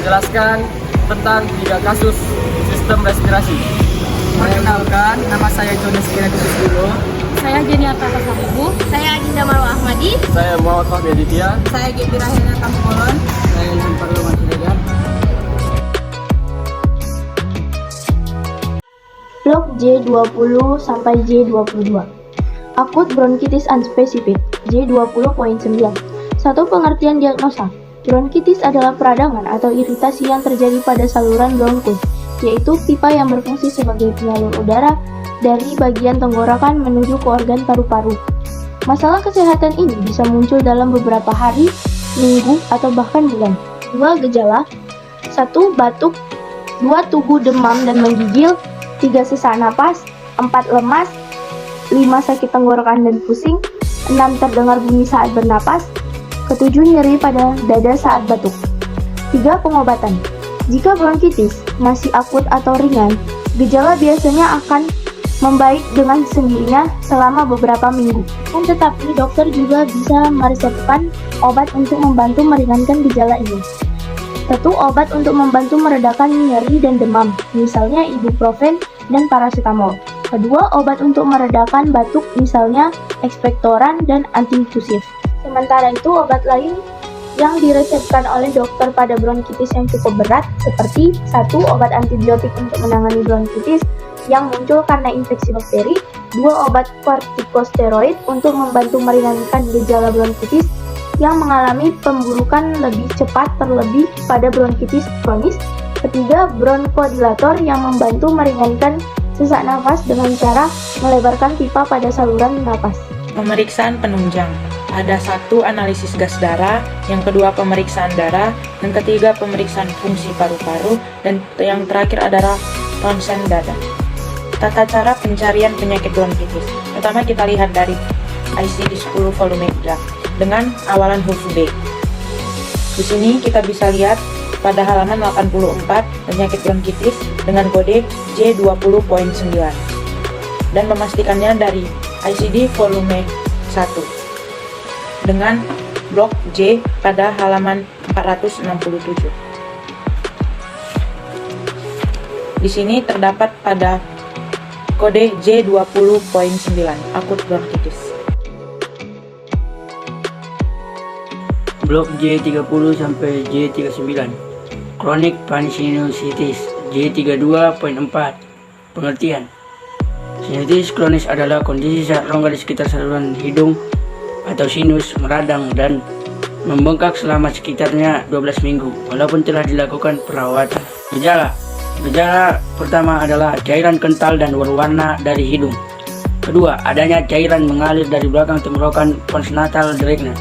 menjelaskan tentang 3 kasus sistem respirasi. Perkenalkan, nama saya Jonas Kirekus dulu. Saya Jeniata Kasabubu. Saya Adinda Marwa Ahmadi. Saya Muhammad Fahmi Aditya. Saya Geti Rahina Tamkolon. Saya Ilham Parluman Siregar. Blok J20 sampai J22. Akut bronkitis unspecific J20.9. Satu pengertian diagnosa. Bronkitis adalah peradangan atau iritasi yang terjadi pada saluran bronkus, yaitu pipa yang berfungsi sebagai penyalur udara dari bagian tenggorokan menuju ke organ paru-paru. Masalah kesehatan ini bisa muncul dalam beberapa hari, minggu, atau bahkan bulan. 2 gejala: 1. Batuk, 2. Tubuh demam dan menggigil, 3. Sesak napas, 4. Lemas, 5. Sakit tenggorokan dan pusing, 6. Terdengar bunyi saat bernapas, 7. Nyeri pada dada saat batuk. 3. Pengobatan. Jika bronkitis masih akut atau ringan, gejala biasanya akan membaik dengan sendirinya selama beberapa minggu. Tetapi dokter juga bisa meresepkan obat untuk membantu meringankan gejala ini. 1. Obat untuk membantu meredakan nyeri dan demam, misalnya ibuprofen dan paracetamol. 2. Obat untuk meredakan batuk, misalnya ekspektoran dan antitusif. Sementara itu, obat lain yang diresepkan oleh dokter pada bronkitis yang cukup berat seperti 1. Obat antibiotik untuk menangani bronkitis yang muncul karena infeksi bakteri, 2. Obat kortikosteroid untuk membantu meringankan gejala bronkitis yang mengalami pemburukan lebih cepat terlebih pada bronkitis kronis, 3. Bronkodilator yang membantu meringankan sesak nafas dengan cara melebarkan pipa pada saluran napas. Pemeriksaan penunjang. Ada 1. Analisis gas darah, yang kedua pemeriksaan darah, yang ketiga pemeriksaan fungsi paru-paru, dan yang terakhir adalah ronsen dada. Tata cara pencarian penyakit bronkitis. Pertama kita lihat dari ICD-10 volume 3 dengan awalan huruf B. Di sini kita bisa lihat pada halaman 84 penyakit bronkitis dengan kode J20.9 dan memastikannya dari ICD volume 1 dengan blok J pada halaman 467. Di sini terdapat pada kode J20.9 akut bronkitis. Blok J30 sampai J39. Chronic sinusitis J32.4. Pengertian: sinusitis kronis adalah kondisi saat rongga di sekitar saluran hidung atau sinus meradang dan membengkak selama sekitarnya 12 minggu walaupun telah dilakukan perawatan. Gejala pertama adalah cairan kental dan berwarna dari hidung. Kedua, adanya cairan mengalir dari belakang tenggorokan postnatal dragna.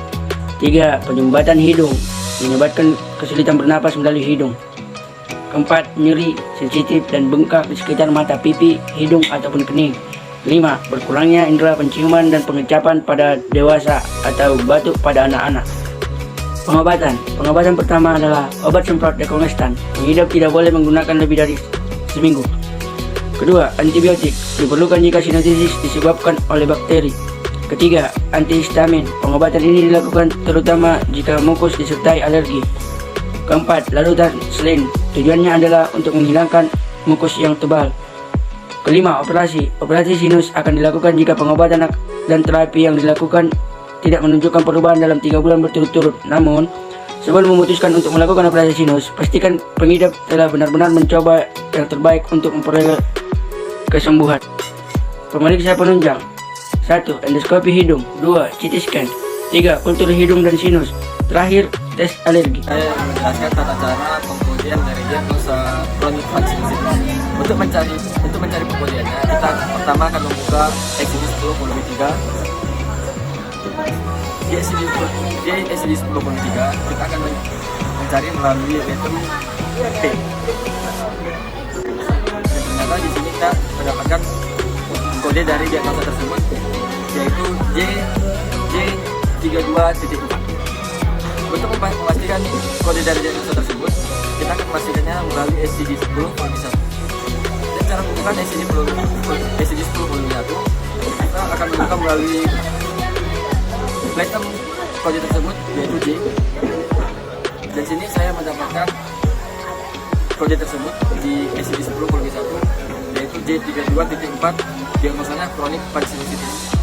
3. Penyumbatan hidung menyebabkan kesulitan bernapas melalui hidung. Keempat, nyeri, sensitif dan bengkak di sekitar mata, pipi, hidung ataupun kening. 5. Berkurangnya indera penciuman dan pengecapan pada dewasa atau batuk pada anak-anak. Pengobatan pertama adalah obat semprot dekongrestan. Pengidap tidak boleh menggunakan lebih dari seminggu. Kedua, antibiotik diperlukan jika sinusitis disebabkan oleh bakteri. Ketiga, antihistamin. Pengobatan ini dilakukan terutama jika mukus disertai alergi. Keempat, larutan selin. Tujuannya adalah untuk menghilangkan mukus yang tebal. Kelima, operasi. Operasi sinus akan dilakukan jika pengobatan dan terapi yang dilakukan tidak menunjukkan perubahan dalam 3 bulan berturut-turut. Namun, sebelum memutuskan untuk melakukan operasi sinus, pastikan pengidap telah benar-benar mencoba yang terbaik untuk memperoleh kesembuhan. Pemeriksa penunjang. 1. Endoskopi hidung. 2. CT scan. 3. Kultur hidung dan sinus. Terakhir, tes alergi. Saya menjelaskan tata cara pembuktian dari diagnosa chronic sinusitis. Untuk mencari pembuktiannya, kita pertama akan membuka ICD-10 volume 3. Di ICD-10 volume 3, kita akan mencari melalui metode P. Ternyata di sini kita mendapatkan kode dari diagnosa tersebut, yaitu J32.4. Untuk memastikan kode dari diagnosa tersebut, kita akan memastikannya melalui ICD-10 volume 1. Dan cara membuka ICD-10 volume 1, kita akan membuka melalui item kode tersebut, yaitu J. Dan sini saya mendapatkan kode tersebut di SCD-10 volume 1, yaitu J32.4, diagnosanya kronik parensinusitis.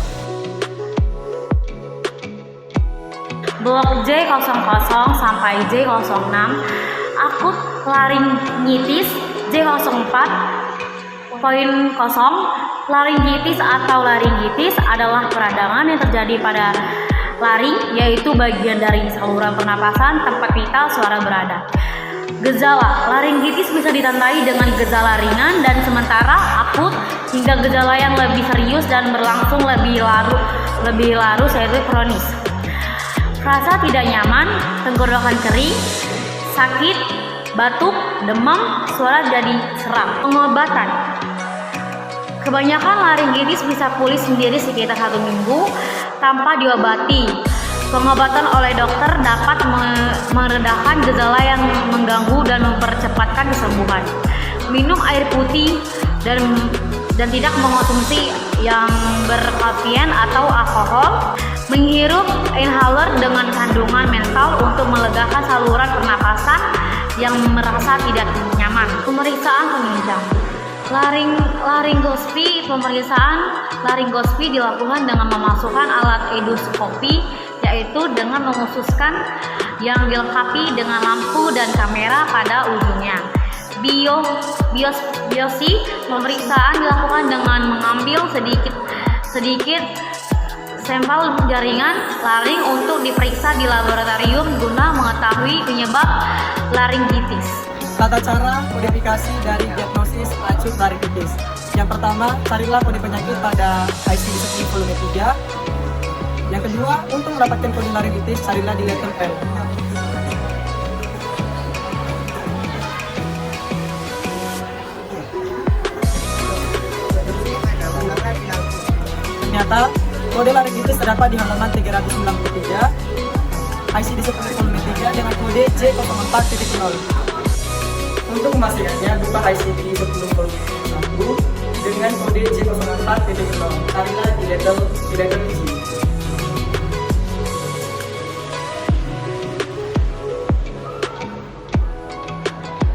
Blok J00 sampai J06 akut laringitis. J04.0 laringitis atau laringitis adalah peradangan yang terjadi pada laring, yaitu bagian dari saluran pernapasan tempat vital suara berada. Gejala laringitis bisa ditandai dengan gejala ringan dan sementara, akut, hingga gejala yang lebih serius dan berlangsung lebih larut yaitu kronis. Rasa tidak nyaman, tenggorokan kering, sakit, batuk, demam, suara jadi serak. Pengobatan. Kebanyakan laringitis bisa pulih sendiri sekitar 1 minggu tanpa diobati. Pengobatan oleh dokter dapat meredakan gejala yang mengganggu dan mempercepatkan kesembuhan. Minum air putih dan tidak mengonsumsi yang berkafein atau alkohol. Menghirup inhaler dengan kandungan mental untuk melegakan saluran pernapasan yang merasa tidak nyaman. Pemeriksaan penunjang. Pemeriksaan laringoskopi dilakukan dengan memasukkan alat endoskopi, yaitu dengan mengkhususkan yang dilengkapi dengan lampu dan kamera pada ujungnya. Biopsi pemeriksaan dilakukan dengan mengambil sedikit sampel jaringan laring untuk diperiksa di laboratorium guna mengetahui penyebab laringitis. Tata cara kodifikasi dari diagnosis acute laringitis. Yang pertama, carilah kode penyakit pada ICD-10 volume 3. Yang kedua, untuk mendapatkan kode laringitis, carilah di letter L. Ternyata, kode laringitis terdapat di halaman 393, ICD-10 volume 3 dengan kode J04.0. Untuk memastikannya, buka ICD-10 volume 1 dengan kode J04.0. Carilah di letter G.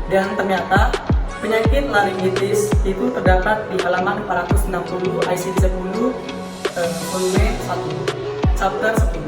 Dan ternyata penyakit laringitis itu terdapat di halaman 460 ICD-10 volume 1 chapter 10.